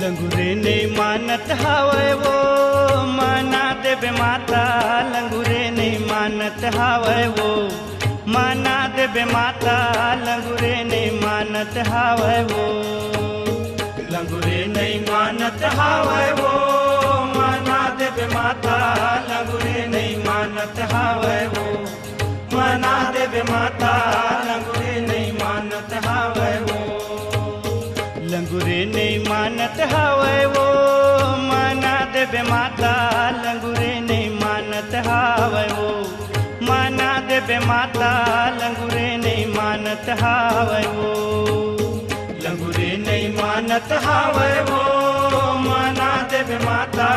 लंगूरे नहीं मानत हावे वो माना देवे माता। लंगूरे नहीं मानत हावे वो माना देवे माता। लंगूरे नहीं मानत हावे वो लंगूरे नहीं मानत हावे वो माना देवे माता। लंगूरे नहीं मानत हावे वो माना देवे माता। लंगूरे नहीं मानत हावे वो लंगूरे नहीं मानत हावे वो माना देवे माता। लंगूरे नहीं मानत हावे वो माना देवे माता। लंगूरे नहीं मानत हावे वो लंगूरे नहीं मानत हावे वो माना देवे माता।